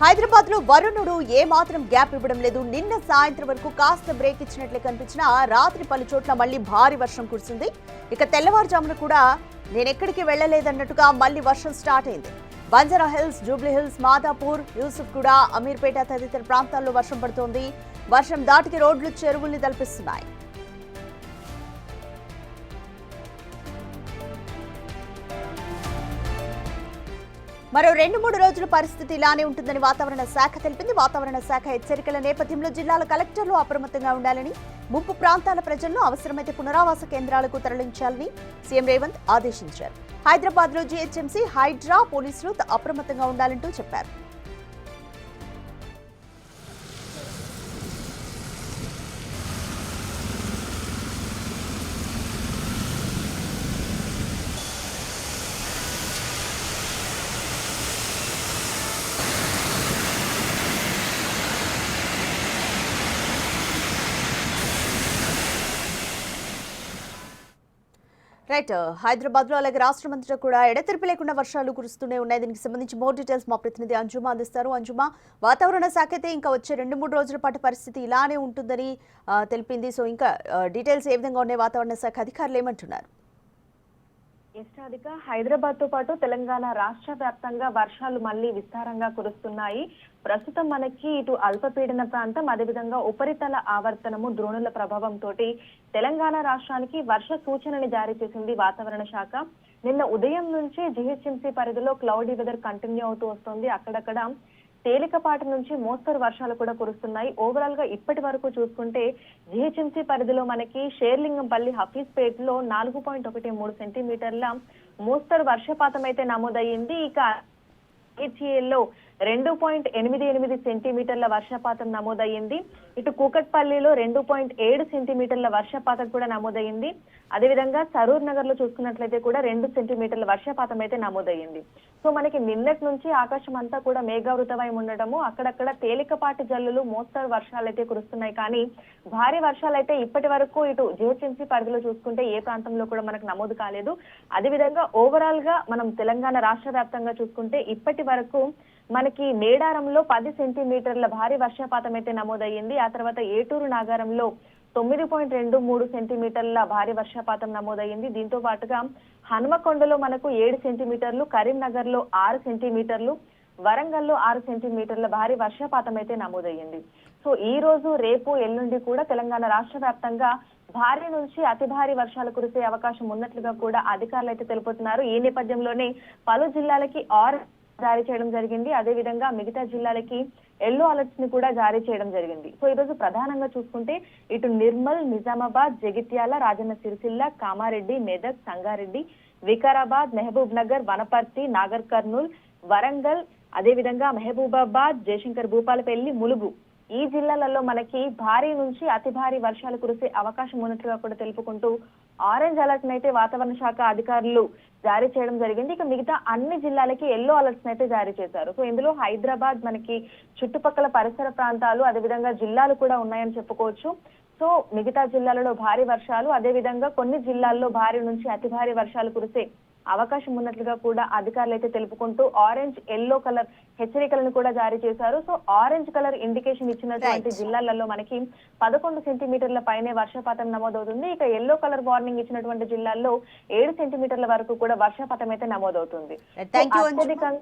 హైదరాబాద్ లో వరుణుడు ఏ మాత్రం గ్యాప్ ఇవ్వడం లేదు. నిన్న సాయంత్రం వరకు కాస్త బ్రేక్ ఇచ్చినట్లే కనిపించినా రాత్రి పలు చోట్ల మళ్లీ భారీ వర్షం కురిసింది. ఇక తెల్లవారుజామున కూడా నేనెక్కడికి వెళ్లలేదన్నట్టుగా మళ్లీ వర్షం స్టార్ట్ అయింది. Banjara hills, Jubilee hills, Madhapur, Yousufguda, Ameerpet తదితర ప్రాంతాల్లో వర్షం పడుతోంది. వర్షం దాటికి రోడ్లు చెరువుల్ని తలపిస్తున్నాయి. మరో 2-3 రోజుల పరిస్థితి ఇలానే ఉంటుందని వాతావరణ శాఖ తెలిపింది. వాతావరణ శాఖ హెచ్చరికల నేపథ్యంలో జిల్లాల కలెక్టర్లు అప్రమత్తంగా ఉండాలని, ముంపు ప్రాంతాల ప్రజలను అవసరమైతే పునరావాస కేంద్రాలకు తరలించాలని సీఎం రేవంత్ ఆదేశించారు. హైదరాబాద్ లో జీహెచ్ఎంసీ, హైడ్రా పోలీసులు అప్రమత్తంగా ఉండాలంటూ చెప్పారు. రైట్, హైదరాబాద్ లో అలాగే రాష్ట్రమంతటా కూడా ఎడతెరిపి లేకుండా వర్షాలు కురుస్తూనే ఉన్నాయి. దీనికి సంబంధించి మోర్ డీటెయిల్స్ మా ప్రతినిధి అంజుమా అందిస్తారు. అంజుమా, వాతావరణ శాఖ అయితే ఇంకా వచ్చే 2-3 రోజుల పాటు పరిస్థితి ఇలానే ఉంటుందని తెలిపింది. సో ఇంకా డీటెయిల్స్ ఏ విధంగా ఉన్నాయి? వాతావరణ శాఖ అధికారులు ఏమంటున్నారు? హైదరాబాద్ తో పాటు తెలంగాణ రాష్ట్ర వ్యాప్తంగా వర్షాలు మళ్లీ విస్తారంగా కురుస్తున్నాయి. ప్రస్తుతం మనకి ఇటు అల్పపీడన ప్రాంతం, అదేవిధంగా ఉపరితల ఆవర్తనము, ద్రోణుల ప్రభావంతో తెలంగాణ రాష్ట్రానికి వర్ష సూచనని జారీ చేసింది వాతావరణ శాఖ. నిన్న ఉదయం నుంచి జీహెచ్ఎంసీ పరిధిలో క్లౌడీ వెదర్ కంటిన్యూ అవుతూ వస్తుంది. అక్కడక్కడ తేలికపాటి నుంచి మోస్తరు వర్షాలు కూడా కురుస్తున్నాయి. ఓవరాల్ గా ఇప్పటి వరకు చూసుకుంటే జీహెచ్ఎంసీ పరిధిలో మనకి షేర్లింగంపల్లి, హఫీజ్పేట్ లో 4.13 సెంటీమీటర్ల మోస్తరు వర్షపాతం అయితే నమోదయ్యింది. ఇక లో 2.88 సెంటీమీటర్ల వర్షపాతం నమోదయ్యింది. ఇటు కూకట్పల్లిలో 2.7 సెంటీమీటర్ల వర్షపాతం కూడా నమోదయ్యింది. అదేవిధంగా సరూర్ నగర్ లో చూసుకున్నట్లయితే కూడా 2 సెంటీమీటర్ల వర్షపాతం అయితే నమోదయ్యింది. సో మనకి నిన్నటి నుంచి ఆకాశం అంతా కూడా మేఘావృతమై ఉండడము, అక్కడక్కడ తేలికపాటి జల్లులు, మోస్తరు వర్షాలు అయితే కురుస్తున్నాయి. కానీ భారీ వర్షాలు అయితే ఇప్పటి వరకు ఇటు జీహెచ్ఎంసీ పరిధిలో చూసుకుంటే ఏ ప్రాంతంలో కూడా మనకు నమోదు కాలేదు. అదేవిధంగా ఓవరాల్ గా మనం తెలంగాణ రాష్ట్ర వ్యాప్తంగా చూసుకుంటే ఇప్పటి వరకు మనకి మేడారంలో 10 సెంటీమీటర్ల భారీ వర్షపాతం అయితే నమోదయ్యింది. ఆ తర్వాత ఏటూరు నాగారంలో 9.23 సెంటీమీటర్ల భారీ వర్షపాతం నమోదయ్యింది. దీంతో పాటుగా హనుమకొండలో మనకు 7 సెంటీమీటర్లు, కరీంనగర్ లో 6 సెంటీమీటర్లు, వరంగల్లో 6 సెంటీమీటర్ల భారీ వర్షపాతం అయితే నమోదయ్యింది. సో ఈ రోజు, రేపు, ఎల్లుండి కూడా తెలంగాణ రాష్ట్ర వ్యాప్తంగా భారీ నుంచి అతి భారీ వర్షాలు కురిసే అవకాశం ఉన్నట్లుగా కూడా అధికారులు అయితే తెలుపుతున్నారు. ఈ నేపథ్యంలోనే పలు జిల్లాలకి ఆరెంజ్ జారీ చేయడం జరిగింది. అదే విధంగా మిగతా జిల్లాలకి ఎల్లో అలర్ట్స్ ని కూడా జారీ చేయడం జరిగింది. సో ఈ రోజు ప్రధానంగా చూసుకుంటే ఇటు నిర్మల్, నిజామాబాద్, జగిత్యాల, రాజన్న సిరిసిల్ల, కామారెడ్డి, మెదక్, సంగారెడ్డి, వికారాబాద్, మహబూబ్ నగర్, వనపర్తి, నాగర్ కర్నూల్, వరంగల్, అదే విధంగా మహబూబాబాద్, జయశంకర్ భూపాలపల్లి, ములుగు ఈ జిల్లాలలో మనకి భారీ నుంచి అతి భారీ వర్షాలు కురిసే అవకాశం ఉన్నట్లుగా కూడా తెలుపుకుంటూ ఆరెంజ్ అలర్ట్ అయితే వాతావరణ శాఖ అధికారులు జారీ చేయడం జరిగింది. ఇక మిగతా అన్ని జిల్లాలకి ఎల్లో అలర్ట్స్ అయితే జారీ చేశారు. సో ఇందులో హైదరాబాద్, మనకి చుట్టుపక్కల పరిసర ప్రాంతాలు, అదేవిధంగా జిల్లాలు కూడా ఉన్నాయని చెప్పుకోవచ్చు. సో మిగతా జిల్లాలలో భారీ వర్షాలు, అదే విధంగా కొన్ని జిల్లాల్లో భారీ నుంచి అతి భారీ వర్షాలు కురిసే అవకాశం ఉన్నట్లుగా కూడా అధికారులు అయితే తెలుపుకుంటూ ఆరెంజ్, ఎల్లో కలర్ హెచ్చరికలను కూడా జారీ చేశారు. సో ఆరెంజ్ కలర్ ఇండికేషన్ ఇచ్చినటువంటి జిల్లాలలో మనకి 11 సెంటీమీటర్ల పైనే వర్షపాతం నమోదవుతుంది. ఇక ఎల్లో కలర్ వార్నింగ్ ఇచ్చినటువంటి జిల్లాల్లో 7 సెంటీమీటర్ల వరకు కూడా వర్షపాతం అయితే నమోదవుతుంది. అత్యధికంగా